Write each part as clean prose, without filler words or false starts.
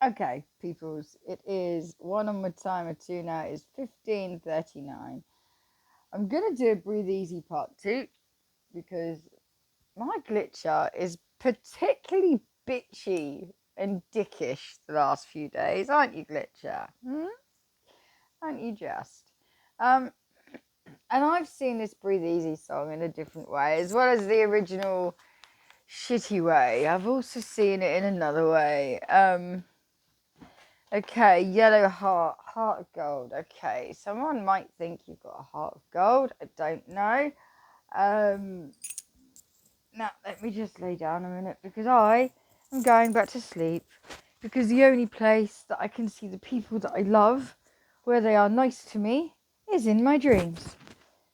Okay, peoples, it is one on my timer too now. It's 15:39. I'm gonna do a breathe easy part two because my glitcher is particularly bitchy and dickish the last few days, aren't you, glitcher? Aren't you just? Um, and I've seen this breathe easy song in a different way, as well as the original shitty way. I've also seen it in another way. Okay, yellow heart, heart of gold. Okay, someone might think you've got a heart of gold. I don't know. Um, Now, let me just lay down a minute because I am going back to sleep. Because the only place that I can see the people that I love, where they are nice to me, is in my dreams.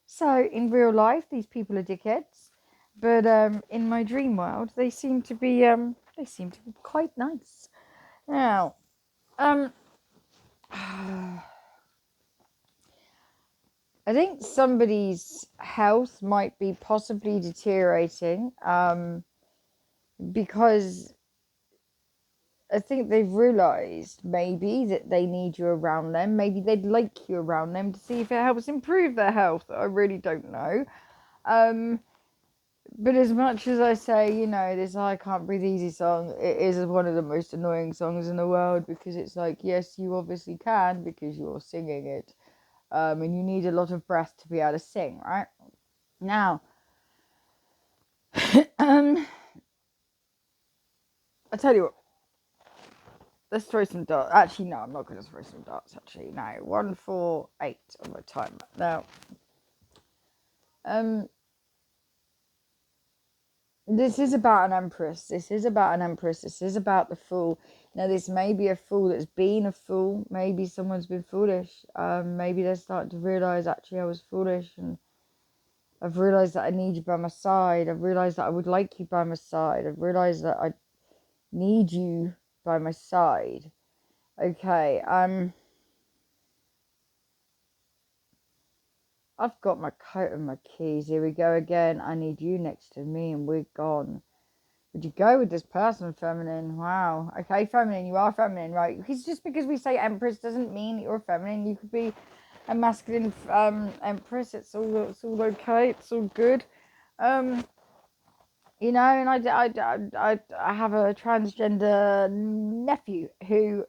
So, in real life, these people are dickheads. But in my dream world, they seem to be quite nice. Now, um, I think somebody's health might be possibly deteriorating because I think they've realised maybe that they need you around them. Maybe they'd like you around them to see if it helps improve their health. I really don't know. Um, but as much as I say, this I Can't Breathe Easy song, it is one of the most annoying songs in the world because it's like, yes, you obviously can because you're singing it. And you need a lot of breath to be able to sing, right? Now, I tell you what, let's throw some darts. Actually, no, I'm not going to throw some darts. Actually, no, 148 on my timer. Now, um, this is about an empress. This is about an empress. This is about the fool. Now, this may be a fool that's been a fool. Maybe someone's been foolish. Maybe they're starting to realize actually I was foolish, and I've realized that I need you by my side. I've realized that I would like you by my side. I've realized that I need you by my side. Okay, I've got my coat and my keys. Here we go again. I need you next to me and we're gone. Would you go with this person, feminine? Wow. Okay, feminine, you are feminine, right? Because just because we say empress doesn't mean that you're feminine. You could be a masculine empress. It's all okay. It's all good. Um, and I have a transgender nephew who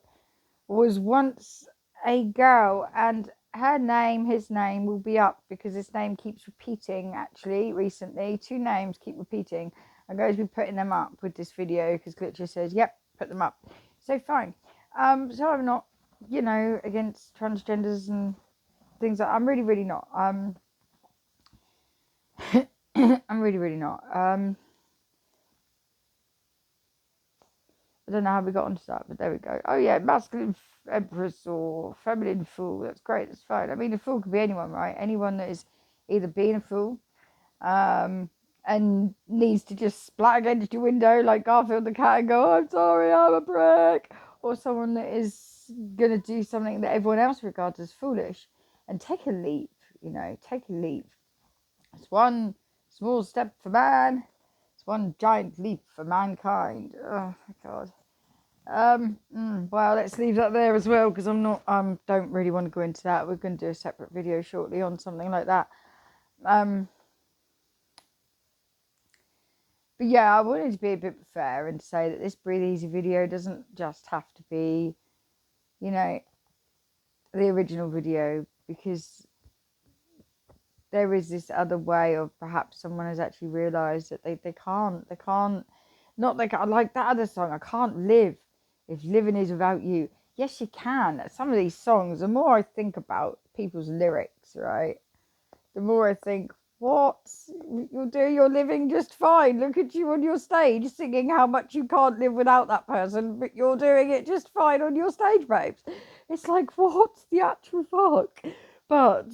was once a girl, and his name will be up because this name keeps repeating. Actually, recently, two names keep repeating. I'm going to be putting them up with this video because Glitcher says, "Yep, put them up." So fine. So I'm not, against transgenders and things. I'm really, really not. I'm really, really not. I don't know how we got onto that, but there we go. Oh yeah, masculine empress or feminine fool. That's great. That's fine. I mean, a fool could be anyone, right? Anyone that is either being a fool, and needs to just splat against your window like Garfield the cat and go, "I'm sorry, I'm a prick," or someone that is gonna do something that everyone else regards as foolish, and take a leap. Take a leap. It's one small step for man. It's one giant leap for mankind. Oh my god. Well, let's leave that there as well because I'm not, don't really want to go into that. We're going to do a separate video shortly on something like that. But yeah, I wanted to be a bit fair and say that this Breathe Easy video doesn't just have to be, the original video, because there is this other way of perhaps someone has actually realised that they can't, not like I like that other song, I can't live if living is without you. Yes, you can. Some of these songs, the more I think about people's lyrics, right, the more I think, what? You're living just fine. Look at you on your stage singing how much you can't live without that person, but you're doing it just fine on your stage, babes. It's like, what's the actual fuck? But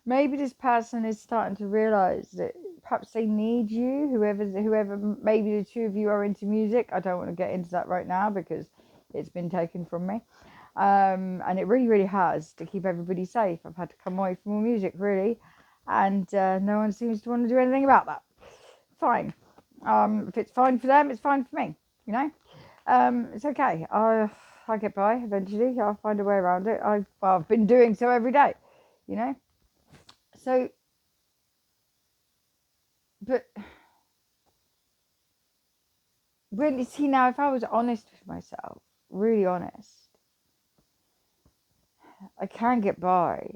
maybe this person is starting to realise that perhaps they need you, whoever, maybe the two of you are into music. I don't want to get into that right now because it's been taken from me. And it really, really has, to keep everybody safe. I've had to come away from all music, really, and no one seems to want to do anything about that. Fine. If it's fine for them, it's fine for me. It's okay. I'll get by eventually. I'll find a way around it. I've been doing so every day, you know. So, but really, see now, if I was honest with myself, really honest, I can get by,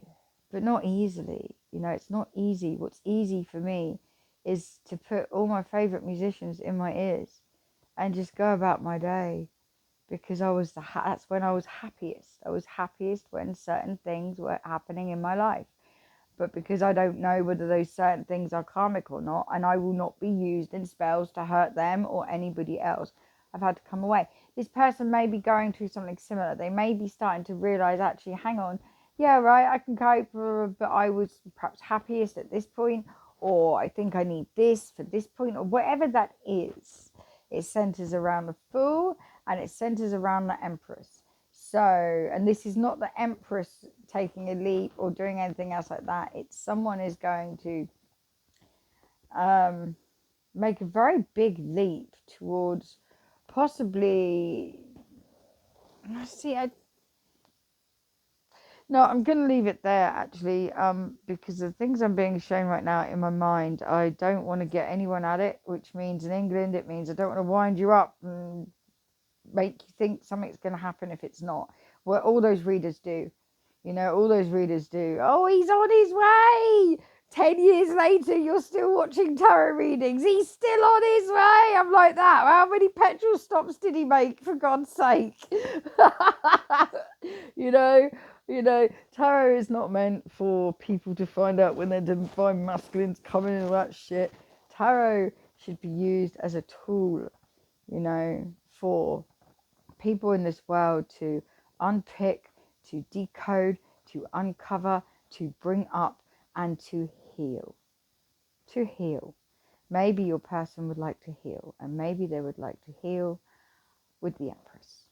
but not easily. You know, it's not easy. What's easy for me is to put all my favorite musicians in my ears and just go about my day, because that's when I was happiest. I was happiest when certain things were happening in my life. But because I don't know whether those certain things are karmic or not, and I will not be used in spells to hurt them or anybody else, I've had to come away. This person may be going through something similar. They may be starting to realize, actually, hang on, yeah, right, I can cope, but I was perhaps happiest at this point, or I think I need this for this point, or whatever that is. It centers around the Fool, and it centers around the Empress. So, and this is not the Empress taking a leap or doing anything else like that. It's someone is going to make a very big leap towards possibly. No, I'm going to leave it there actually, because the things I'm being shown right now in my mind, I don't want to get anyone at it, which means in England, it means I don't want to wind you up and make you think something's going to happen if it's not. Well, all those readers do. You know, all those readers do. Oh, he's on his way. 10 years later, you're still watching tarot readings. He's still on his way. I'm like that. How many petrol stops did he make, for God's sake? you know, tarot is not meant for people to find out when their divine masculine's coming and all that shit. Tarot should be used as a tool, you know, for people in this world to unpick, to decode, to uncover, to bring up, and to heal. To heal. Maybe your person would like to heal, and maybe they would like to heal with the Empress.